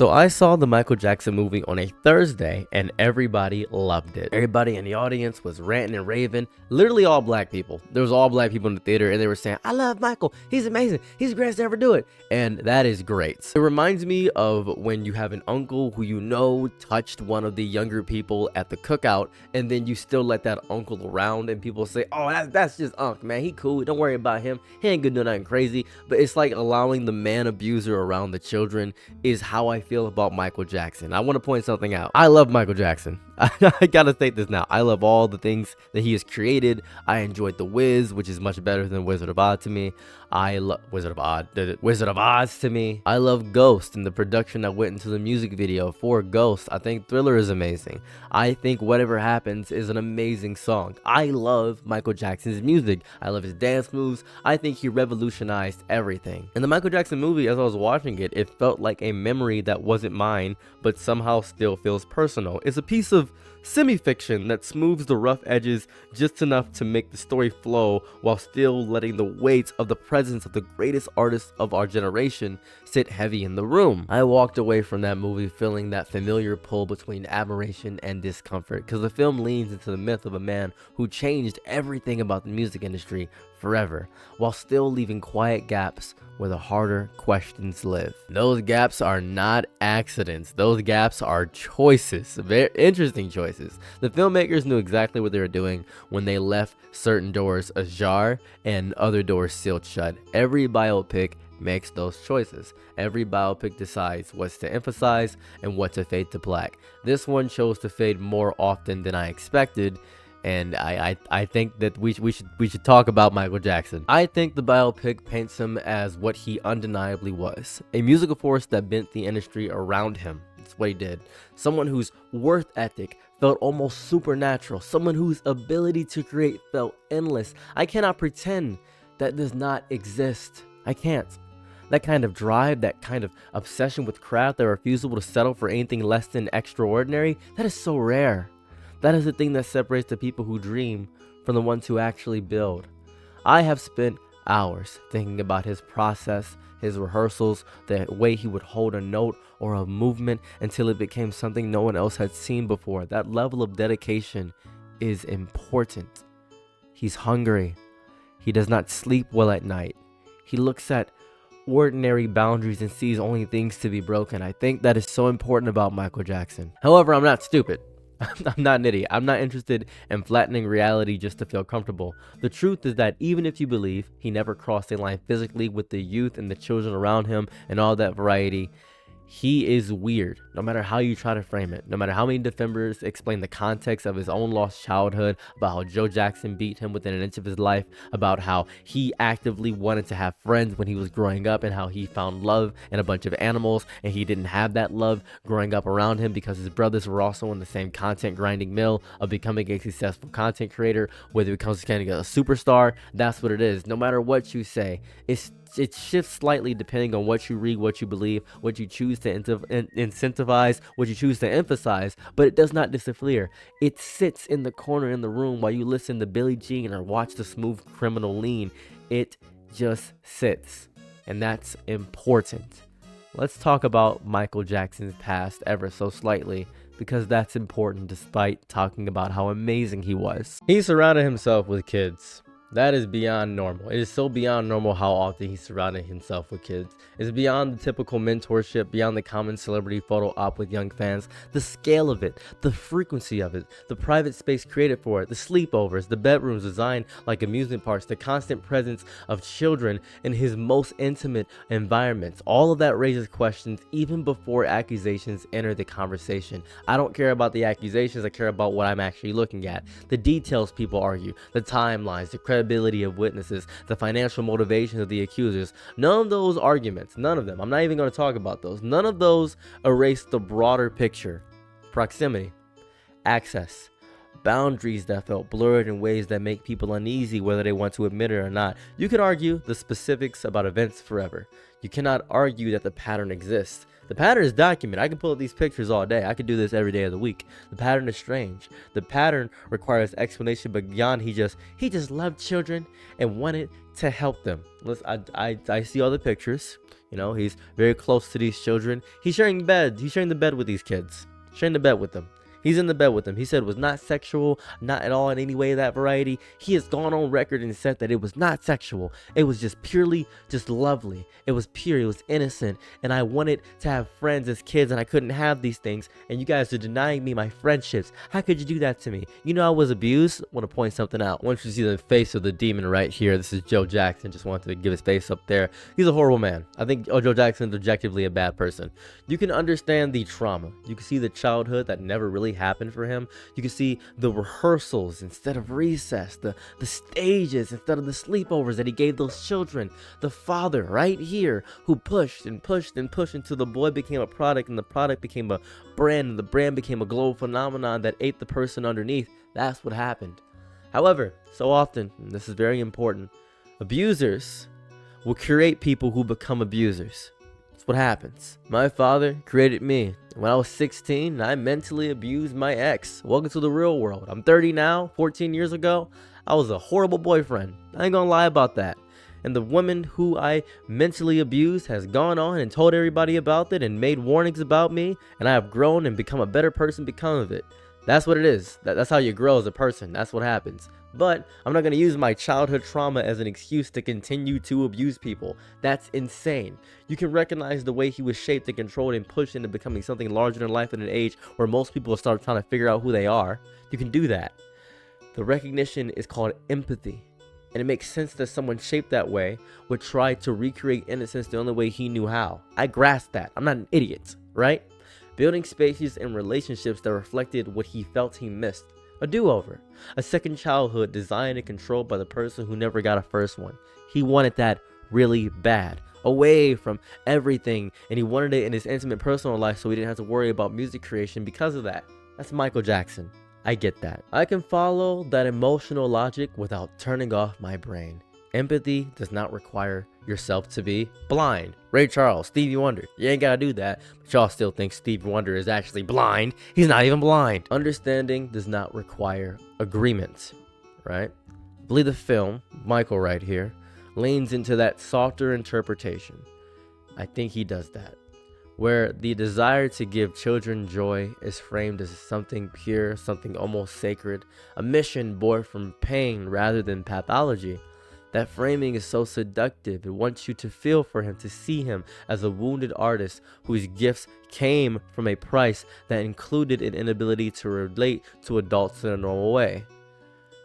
So I saw the Michael Jackson movie on a Thursday and everybody loved it. Everybody in the audience was ranting and raving. Literally all black people. There was all black people in the theater and they were saying, I love Michael. He's amazing. He's the greatest to ever do it. And that is great. It reminds me of when you have an uncle who you know touched one of the younger people at the cookout, and then you still let that uncle around and people say, oh, that's just Unc, man. He cool. Don't worry about him. He ain't gonna do nothing crazy. But it's like allowing the man abuser around the children is how I feel about Michael Jackson. I want to point something out. I love Michael Jackson. I gotta state this now. I love all the things that he has created. I enjoyed The Wiz, which is much better than Wizard of Oz to me. I love Wizard of Oz to me. I love Ghost and the production that went into the music video for Ghost. I think Thriller is amazing. I think Whatever Happens is an amazing song. I love Michael Jackson's music. I love his dance moves. I think he revolutionized everything. In the Michael Jackson movie, as I was watching it, it felt like a memory that wasn't mine, but somehow still feels personal. It's a piece of semi-fiction that smooths the rough edges just enough to make the story flow while still letting the weight of the presence of the greatest artist of our generation sit heavy in the room. I walked away from that movie feeling that familiar pull between admiration and discomfort, because the film leans into the myth of a man who changed everything about the music industry forever, while still leaving quiet gaps where the harder questions live. Those gaps are not accidents. Those gaps are choices. Very interesting choices. The filmmakers knew exactly what they were doing when they left certain doors ajar and other doors sealed shut. Every biopic makes those choices. Every biopic decides what's to emphasize and what to fade to black. This one chose to fade more often than I expected. And I think that we should talk about Michael Jackson. I think the biopic paints him as what he undeniably was. A musical force that bent the industry around him. That's what he did. Someone whose work ethic felt almost supernatural. Someone whose ability to create felt endless. I cannot pretend that does not exist. I can't. That kind of drive, that kind of obsession with craft, that refusal to settle for anything less than extraordinary, that is so rare. That is the thing that separates the people who dream from the ones who actually build. I have spent hours thinking about his process, his rehearsals, the way he would hold a note or a movement until it became something no one else had seen before. That level of dedication is important. He's hungry. He does not sleep well at night. He looks at ordinary boundaries and sees only things to be broken. I think that is so important about Michael Jackson. However, I'm not stupid. I'm not an idiot. I'm not interested in flattening reality just to feel comfortable. The truth is that even if you believe he never crossed a line physically with the youth and the children around him and all that variety, he is weird, no matter how you try to frame it. No matter how many defenders explain the context of his own lost childhood, about how Joe Jackson beat him within an inch of his life, about how he actively wanted to have friends when he was growing up, and how he found love in a bunch of animals, and he didn't have that love growing up around him because his brothers were also in the same content grinding mill of becoming a successful content creator, whether it becomes kind of a superstar. That's what it is. No matter what you say, it shifts slightly depending on what you read, what you believe, what you choose to incentivize, what you choose to emphasize, but it does not disappear. It sits in the corner in the room while you listen to Billie Jean or watch The Smooth Criminal lean. It just sits, and that's important. Let's talk about Michael Jackson's past ever so slightly, because that's important despite talking about how amazing he was. He surrounded himself with kids. That is beyond normal. It is so beyond normal how often he surrounded himself with kids. It's beyond the typical mentorship, beyond the common celebrity photo op with young fans. The scale of it, the frequency of it, the private space created for it, the sleepovers, the bedrooms designed like amusement parks, the constant presence of children in his most intimate environments. All of that raises questions even before accusations enter the conversation. I don't care about the accusations, I care about what I'm actually looking at. The details people argue, the timelines, the credibility of witnesses, the financial motivations of the accusers. None of those arguments, none of them, I'm not even going to talk about those. None of those erase the broader picture. Proximity, access, boundaries that felt blurred in ways that make people uneasy whether they want to admit it or not. You can argue the specifics about events forever. You cannot argue that the pattern exists. The pattern is documented. I can pull up these pictures all day. I could do this every day of the week. The pattern is strange. The pattern requires explanation, but beyond he just loved children and wanted to help them. Listen, I see all the pictures. You know, he's very close to these children. He's sharing the bed with these kids. Sharing the bed with them. He's in the bed with them. He said it was not sexual, not at all in any way of that variety. He has gone on record and said that it was not sexual. It was just purely just lovely. It was pure. It was innocent. And I wanted to have friends as kids, and I couldn't have these things. And you guys are denying me my friendships. How could you do that to me? You know I was abused. I want to point something out. I want you to see the face of the demon right here. This is Joe Jackson. Just wanted to give his face up there. He's a horrible man. I think Joe Jackson's objectively a bad person. You can understand the trauma. You can see the childhood that never really happened for him. You can see the rehearsals instead of recess, the stages instead of the sleepovers that he gave those children. The father right here who pushed and pushed and pushed until the boy became a product, and the product became a brand, and the brand became a global phenomenon that ate the person underneath. That's what happened. However, so often, and this is very important, abusers will create people who become abusers. That's what happens. My father created me. When I was 16, I mentally abused my ex. Welcome to the real world. I'm 30 now. 14 years ago, I was a horrible boyfriend. I ain't gonna lie about that. And the woman who I mentally abused has gone on and told everybody about it and made warnings about me, and I have grown and become a better person because of it. That's what it is. That's how you grow as a person. That's what happens. But I'm not going to use my childhood trauma as an excuse to continue to abuse people. That's insane. You can recognize the way he was shaped and controlled and pushed into becoming something larger than life at an age where most people start trying to figure out who they are. You can do that. The recognition is called empathy. And it makes sense that someone shaped that way would try to recreate innocence the only way he knew how. I grasp that. I'm not an idiot, right? Building spaces and relationships that reflected what he felt he missed. A do-over. A second childhood designed and controlled by the person who never got a first one. He wanted that really bad. Away from everything. And he wanted it in his intimate personal life so he didn't have to worry about music creation because of that. That's Michael Jackson. I get that. I can follow that emotional logic without turning off my brain. Empathy does not require yourself to be blind. Ray Charles, Stevie Wonder, you ain't gotta do that, but y'all still think Stevie Wonder is actually blind. He's not even blind. Understanding does not require agreement, right? I believe the film, Michael right here, leans into that softer interpretation. I think he does that, where the desire to give children joy is framed as something pure, something almost sacred, a mission born from pain rather than pathology. That framing is so seductive. It wants you to feel for him, to see him as a wounded artist whose gifts came from a price that included an inability to relate to adults in a normal way.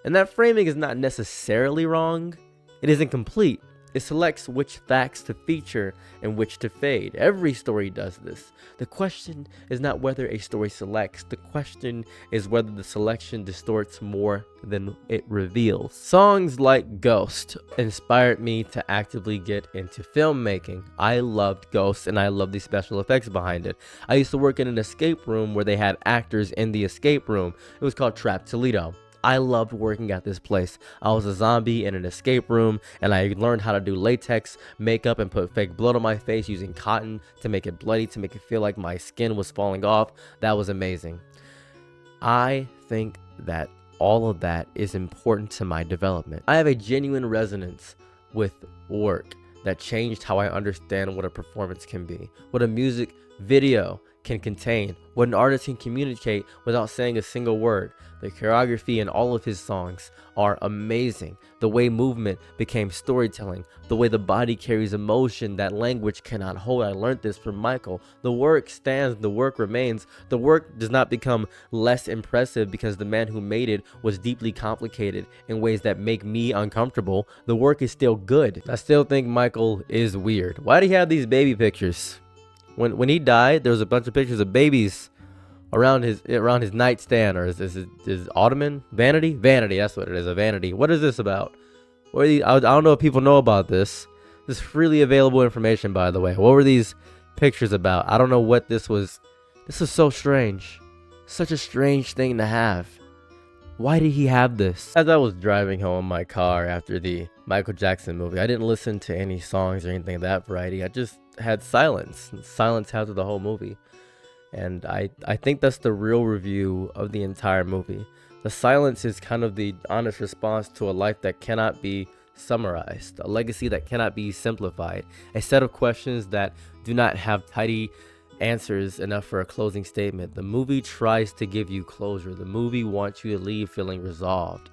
And that framing is not necessarily wrong. It isn't complete. It selects which facts to feature and which to fade. Every story does this. The question is not whether a story selects. The question is whether the selection distorts more than it reveals. Songs like Ghost inspired me to actively get into filmmaking. I loved Ghost and I loved the special effects behind it. I used to work in an escape room where they had actors in the escape room. It was called Trap Toledo. I loved working at this place. I was a zombie in an escape room, and I learned how to do latex makeup and put fake blood on my face using cotton to make it bloody, to make it feel like my skin was falling off. That was amazing. I think that all of that is important to my development. I have a genuine resonance with work that changed how I understand what a performance can be, what a music video can contain, what an artist can communicate without saying a single word. The choreography in all of his songs are amazing. The way movement became storytelling, the way the body carries emotion that language cannot hold. I learned this from Michael. The work stands, the work remains. The work does not become less impressive because the man who made it was deeply complicated in ways that make me uncomfortable. The work is still good. I still think Michael is weird. Why do he have these baby pictures? When he died, there was a bunch of pictures of babies around his nightstand, or his ottoman, vanity, that's what it is, a vanity. What is this about? What are these? I don't know if people know about this. This is freely available information, by the way. What were these pictures about? I don't know what this was. This is so strange. Such a strange thing to have. Why did he have this? As I was driving home in my car after the Michael Jackson movie. I didn't listen to any songs or anything of that variety. I just had silence after the whole movie. And I think that's the real review of the entire movie. The silence is kind of the honest response to a life that cannot be summarized, a legacy that cannot be simplified, a set of questions that do not have tidy answers enough for a closing statement. The movie tries to give you closure. The movie wants you to leave feeling resolved.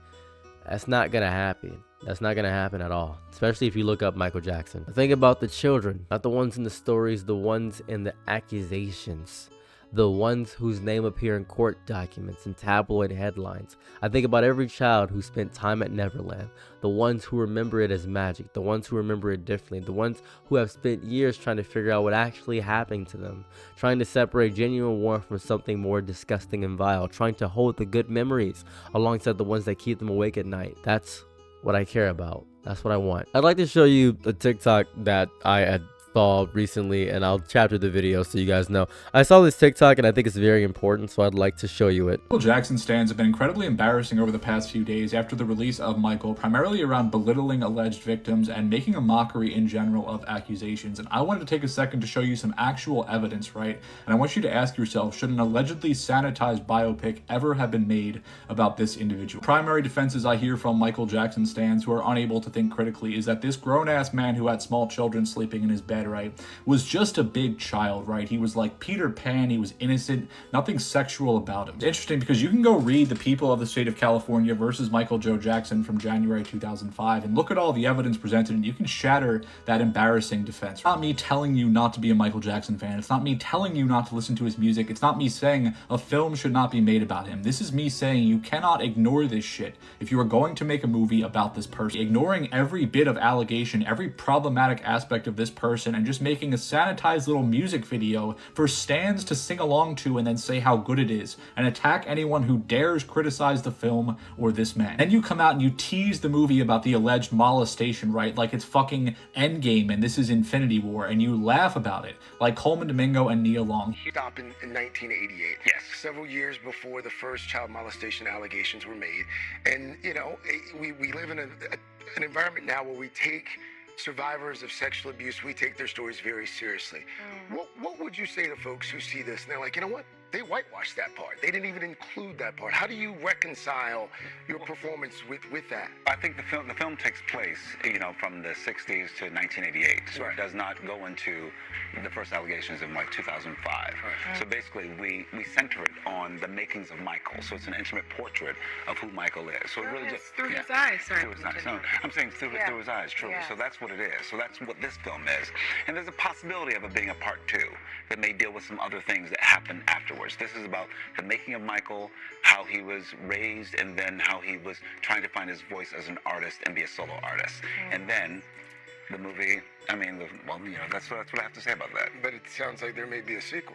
That's not gonna happen. That's not gonna happen at all, especially if you look up Michael Jackson. Think about the children, not the ones in the stories, the ones in the accusations, the ones whose name appear in court documents and tabloid headlines. I think about every child who spent time at Neverland, the ones who remember it as magic, the ones who remember it differently, the ones who have spent years trying to figure out what actually happened to them, trying to separate genuine warmth from something more disgusting and vile, trying to hold the good memories alongside the ones that keep them awake at night. That's what I care about. That's what I want. I'd like to show you a TikTok that I had saw recently, and I'll chapter the video so you guys know. I saw this TikTok and I think it's very important, so I'd like to show you it. Michael Jackson stans have been incredibly embarrassing over the past few days after the release of Michael, primarily around belittling alleged victims and making a mockery in general of accusations. And I wanted to take a second to show you some actual evidence, right? And I want you to ask yourself, should an allegedly sanitized biopic ever have been made about this individual? Primary defenses I hear from Michael Jackson stans who are unable to think critically is that this grown-ass man who had small children sleeping in his bed, right, was just a big child, right? He was like Peter Pan. He was innocent, nothing sexual about him. It's interesting because you can go read The People of the State of California versus Michael Joe Jackson from January 2005 and look at all the evidence presented, and you can shatter that embarrassing defense. It's not me telling you not to be a Michael Jackson fan. It's not me telling you not to listen to his music. It's not me saying a film should not be made about him. This is me saying you cannot ignore this shit if you are going to make a movie about this person. Ignoring every bit of allegation, every problematic aspect of this person, and just making a sanitized little music video for stans to sing along to and then say how good it is and attack anyone who dares criticize the film or this man. Then you come out and you tease the movie about the alleged molestation, right? Like it's fucking Endgame and this is Infinity War, and you laugh about it like Coleman Domingo and Nia Long. He stopped in 1988. Yes. Several years before the first child molestation allegations were made. And, you know, we live in an environment now where we take survivors of sexual abuse, we take their stories very seriously. What would you say to folks who see this and they're like, you know what? They whitewashed that part. They didn't even include that part. How do you reconcile your performance with that? I think the film takes place, you know, from the 60s to 1988. So it does not go into the first allegations in like 2005. Right. So basically, we center it on the makings of Michael. So it's an intimate portrait of who Michael is. So it really just through his eyes. Sorry. Through his eyes. No, I'm saying through his eyes, truly. So that's what it is. So that's what this film is. And there's a possibility of it being a part 2 that may deal with some other things that happen afterwards. This is about the making of Michael, how he was raised, and then how he was trying to find his voice as an artist and be a solo artist. And then the movie, I mean, well, you know, that's what I have to say about that. But it sounds like there may be a sequel.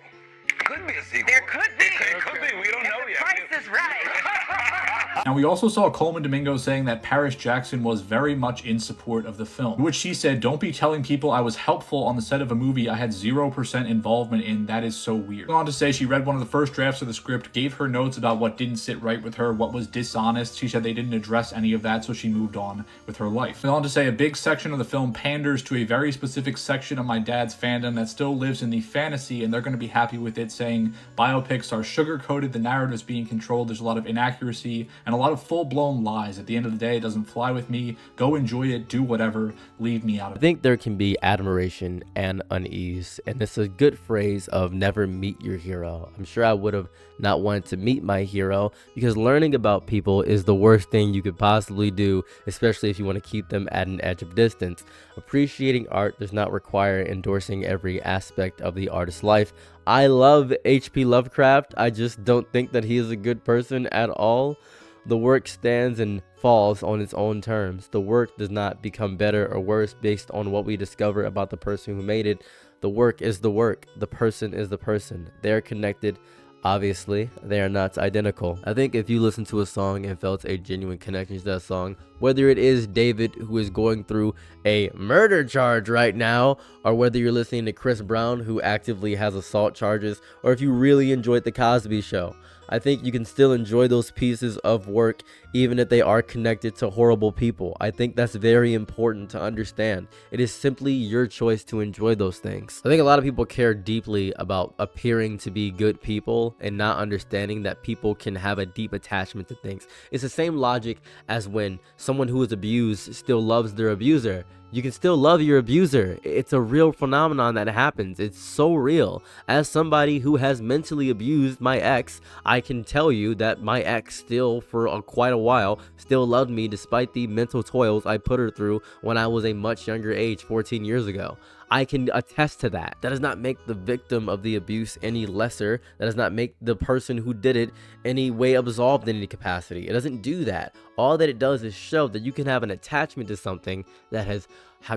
Could be a sequel. There could be. It could be. We don't know yet. The price is right. Now, we also saw Coleman Domingo saying that Paris Jackson was very much in support of the film, which she said, "Don't be telling people I was helpful on the set of a movie I had 0% involvement in. That is so weird." Went on to say she read one of the first drafts of the script, gave her notes about what didn't sit right with her, what was dishonest. She said they didn't address any of that, so she moved on with her life. Went on to say a big section of the film panders to a very specific section of my dad's fandom that still lives in the fantasy, and they're going to be happy with it, saying biopics are sugar-coated, the narrative's being controlled, there's a lot of inaccuracy, and a lot of full-blown lies. At the end of the day, it doesn't fly with me. Go enjoy it, do whatever, leave me out of it. I think there can be admiration and unease, and it's a good phrase of never meet your hero. I'm sure I would have not wanted to meet my hero, because learning about people is the worst thing you could possibly do, especially if you want to keep them at an edge of distance. Appreciating art does not require endorsing every aspect of the artist's life. I love H.P. Lovecraft. I just don't think that he is a good person at all. The work stands and falls on its own terms. The work does not become better or worse based on what we discover about the person who made it. The work is the work. The person is the person. They're connected. Obviously, they are not identical. I think if you listen to a song and felt a genuine connection to that song, whether it is David, who is going through a murder charge right now, or whether you're listening to Chris Brown, who actively has assault charges, or if you really enjoyed The Cosby Show, I think you can still enjoy those pieces of work even if they are connected to horrible people. I think that's very important to understand. It is simply your choice to enjoy those things. I think a lot of people care deeply about appearing to be good people and not understanding that people can have a deep attachment to things. It's the same logic as when someone who is abused still loves their abuser. You can still love your abuser. It's a real phenomenon that happens. It's so real. As somebody who has mentally abused my ex, I can tell you that my ex still, for quite a while, still loved me despite the mental toils I put her through when I was a much younger age, 14 years ago. I can attest to that. That does not make the victim of the abuse any lesser. That does not make the person who did it any way absolved in any capacity. It doesn't do that. All that it does is show that you can have an attachment to something that has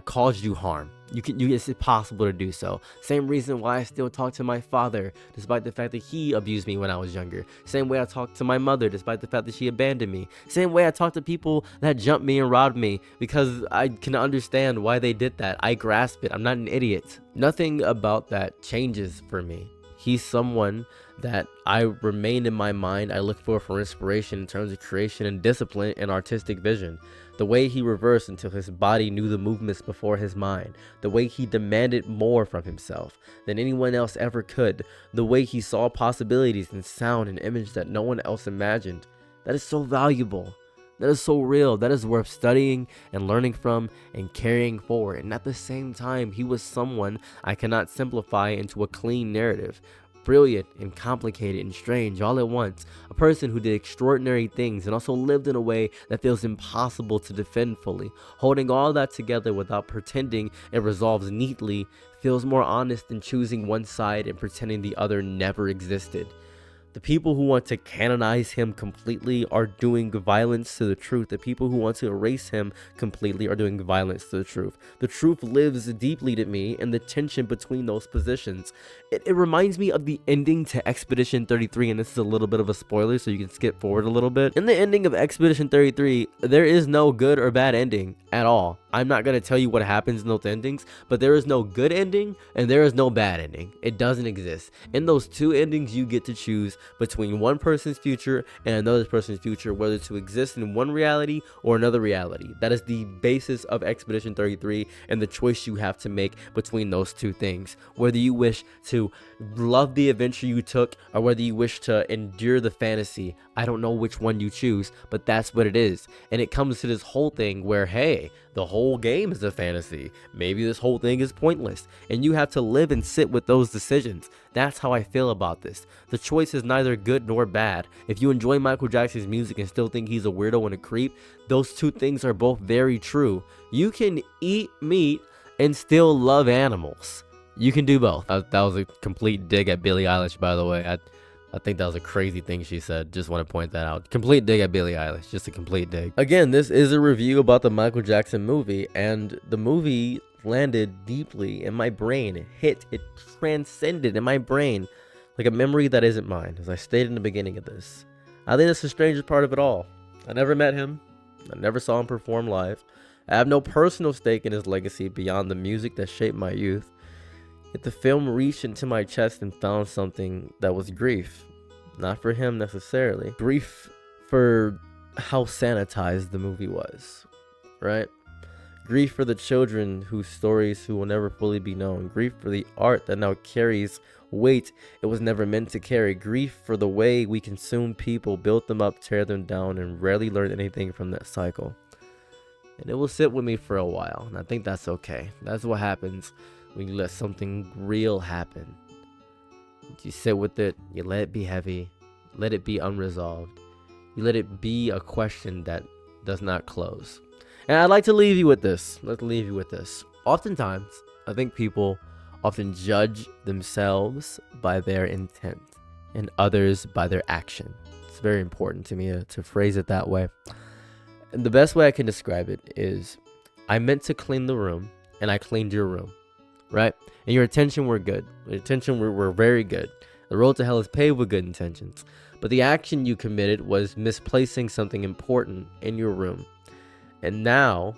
caused you harm. It's possible to do so. Same reason why I still talk to my father, despite the fact that he abused me when I was younger. Same way I talk to my mother, despite the fact that she abandoned me. Same way I talk to people that jumped me and robbed me, because I can understand why they did that. I grasp it. I'm not an idiot. Nothing about that changes for me. He's someone that I remain in my mind. I look for inspiration in terms of creation and discipline and artistic vision. The way he reversed until his body knew the movements before his mind. The way he demanded more from himself than anyone else ever could. The way he saw possibilities in sound and image that no one else imagined. That is so valuable. That is so real. That is worth studying and learning from and carrying forward. And at the same time, he was someone I cannot simplify into a clean narrative. Brilliant and complicated and strange all at once. A person who did extraordinary things and also lived in a way that feels impossible to defend fully. Holding all that together without pretending it resolves neatly feels more honest than choosing one side and pretending the other never existed. The people who want to canonize him completely are doing violence to the truth. The people who want to erase him completely are doing violence to the truth. The truth lives deeply to me in the tension between those positions. It reminds me of the ending to Expedition 33, and this is a little bit of a spoiler, so you can skip forward a little bit. In the ending of Expedition 33, there is no good or bad ending at all. I'm not going to tell you what happens in those endings, but there is no good ending and there is no bad ending. It doesn't exist. In those two endings, you get to choose between one person's future and another person's future, whether to exist in one reality or another reality. That is the basis of Expedition 33 and the choice you have to make between those two things. Whether you wish to love the adventure you took or whether you wish to endure the fantasy, I don't know which one you choose, but that's what it is. And it comes to this whole thing where, hey, the whole game is a fantasy. Maybe this whole thing is pointless, and you have to live and sit with those decisions. That's how I feel about this. The choice is neither good nor bad. If you enjoy Michael Jackson's music and still think he's a weirdo and a creep, those two things are both very true. You can eat meat and still love animals. You can do both. That was a complete dig at Billie Eilish, by the way. I think that was a crazy thing she said. Just want to point that out. Complete dig at Billie Eilish. Just a complete dig. Again, this is a review about the Michael Jackson movie, and the movie landed deeply in my brain. It transcended in my brain like a memory that isn't mine, as I stated in the beginning of this. I think that's the strangest part of it all. I never met him. I never saw him perform live. I have no personal stake in his legacy beyond the music that shaped my youth. Yet the film reached into my chest and found something that was grief. Not for him necessarily. Grief for how sanitized the movie was, right? Grief for the children whose stories who will never fully be known. Grief for the art that now carries weight it was never meant to carry. Grief for the way we consume people, build them up, tear them down, and rarely learn anything from that cycle. And it will sit with me for a while, and I think that's okay. That's what happens when you let something real happen. You sit with it, you let it be heavy, let it be unresolved. You let it be a question that does not close. And I'd like to leave you with this. Oftentimes, I think people often judge themselves by their intent and others by their action. It's very important to me to phrase it that way. And the best way I can describe it is, I meant to clean the room and I cleaned your room. Right? And your intention were good. Your intention were very good. The road to hell is paved with good intentions. But the action you committed was misplacing something important in your room. And now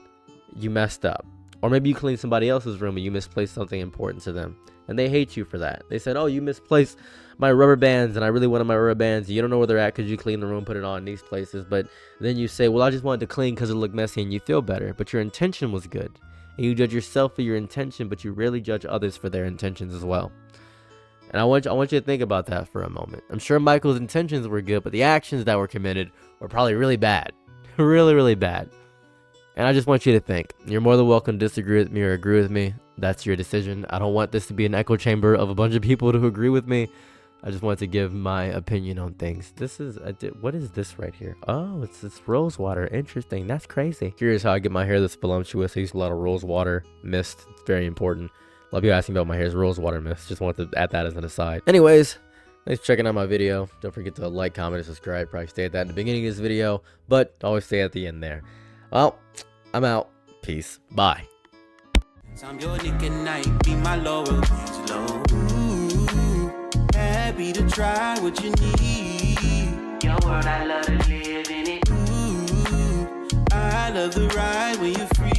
you messed up. Or maybe you cleaned somebody else's room and you misplaced something important to them. and they hate you for that. They said, oh, you misplaced my rubber bands, and I really wanted my rubber bands. You don't know where they're at because you clean the room, put it on these places. But then you say, well, I just wanted to clean because it looked messy, and you feel better. But your intention was good. And you judge yourself for your intention, but you rarely judge others for their intentions as well. And I want you to think about that for a moment. I'm sure Michael's intentions were good, but the actions that were committed were probably really bad. Really, really bad. And I just want you to think. You're more than welcome to disagree with me or agree with me. That's your decision. I don't want this to be an echo chamber of a bunch of people who agree with me. I just want to give my opinion on things. What is this right here? Oh, it's this rose water. Interesting. That's crazy. Curious how I get my hair this voluptuous. I use a lot of rose water mist. It's very important. A lot of people asking about my hair's rose water mist. Just wanted to add that as an aside. Anyways, thanks for checking out my video. Don't forget to like, comment, and subscribe. Probably stay at that in the beginning of this video, but always stay at the end there. Well, I'm out. Peace. Bye. I'm your Nick at night, be my Laura, happy to try what you need. Your world, I love to live in it. Ooh, I love the ride when you're free.